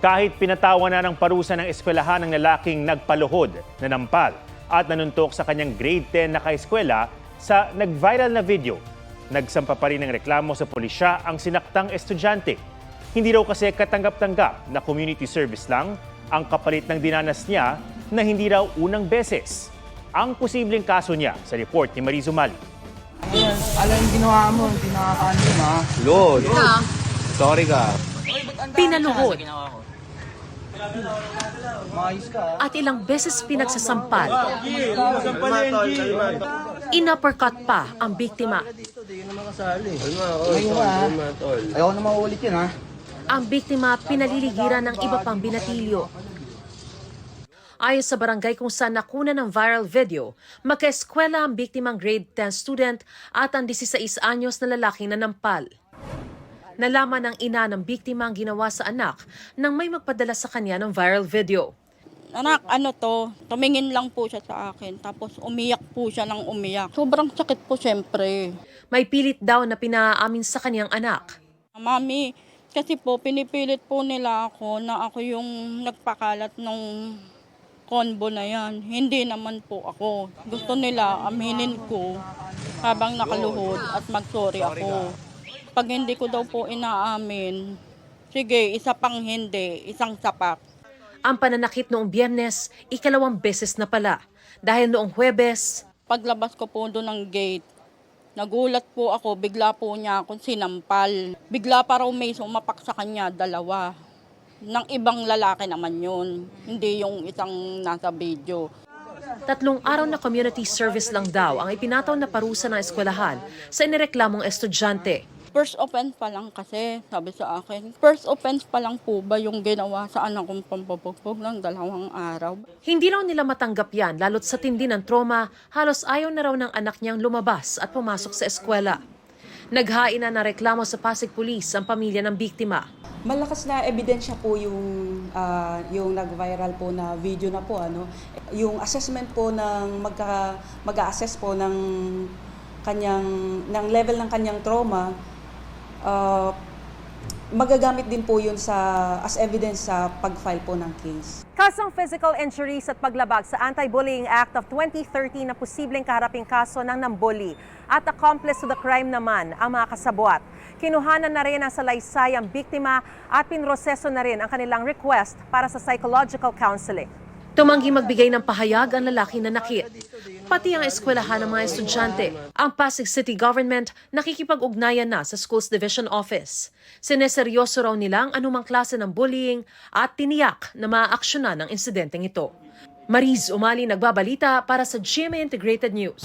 Kahit pinatawan na ng parusa ng eskwelahan ng lalaking nagpaluhod na nampal at nanuntok sa kanyang grade 10 na kaeskwela sa nag-viral na video, nagsampa pa rin ng reklamo sa pulisya ang sinaktang estudyante. Hindi raw kasi katanggap-tanggap na community service lang ang kapalit ng dinanas niya na hindi raw unang beses. Ang posibleng kaso niya sa report ni Mariz Umali. Alam yung ginawa mo, hindi nakakaano ha. Lord, sorry ka. Pinaluhod Maayos ka ha. at ilang beses pinagsasampal. Inuppercut pa ang biktima. Hindi naman kasali. Ngayon ha. Ayaw na maulit yun ha. Ang biktima pinaliligiran ng iba pang binatilyo. Ayon sa barangay kung saan nakuna ng viral video, magkaeskwela ang biktimang grade 10 student at ang 16 anyos na lalaking nanampal. Nalaman ng ina ng biktima ang ginawa sa anak nang may magpadala sa kanya ng viral video. Anak, tumingin lang po siya sa akin, tapos umiyak po siya ng umiyak. Sobrang sakit po siyempre. May pilit daw na pinaamin sa kanyang anak. Mami, kasi po pinipilit po nila ako na ako yung nagpakalat ng konbo na yan. Hindi naman po ako. Gusto nila aminin ko habang nakaluhod at mag-sorry ako. Pag hindi ko daw po inaamin, sige, isa pang hindi, isang sapak. Ang pananakit noong Biyernes, ikalawang beses na pala. Dahil noong Huwebes, Paglabas ko po doon ng gate, nagulat po ako, bigla po niya akong sinampal. Bigla pa raw may sumapak sa kanya, dalawa. Ng ibang lalaki naman yun, hindi yung isang nasa video. 3 araw na community service lang daw ang ipinataw na parusa ng eskwelahan sa inireklamong estudyante. First offense pa lang kasi, sabi sa akin. First offense pa lang po ba yung ginawa sa anak kong pampabugbog ng 2 araw? Hindi raw nila matanggap yan lalo't sa tindi ng trauma, halos ayaw na raw ng anak niyang lumabas at pumasok sa eskwela. Naghain na ng reklamo sa Pasig Police ang pamilya ng biktima. Malakas na ebidensya po yung nag-viral po na video na po yung assessment po ng mag-a-assess po ng level ng kanyang trauma, magagamit din po yun as evidence sa pag-file po ng case. Kasong physical injuries at paglabag sa Anti-Bullying Act of 2013 na posibleng kaharaping kaso ng nambully at accomplice to the crime naman ang mga kasabwat. Kinuhanan na rin ang salaysay ang biktima at pinroseso na rin ang kanilang request para sa psychological counseling. Tumanggi magbigay ng pahayag ang lalaki na nakit. Pati ang eskwelahan ng mga estudyante. Ang Pasig City Government nakikipag-ugnayan na sa Schools Division Office. Sineseryoso raw nila ang anumang klase ng bullying at tiniyak na maaaksyonan ang insidenteng ito. Mariz Umali nagbabalita para sa GMA Integrated News.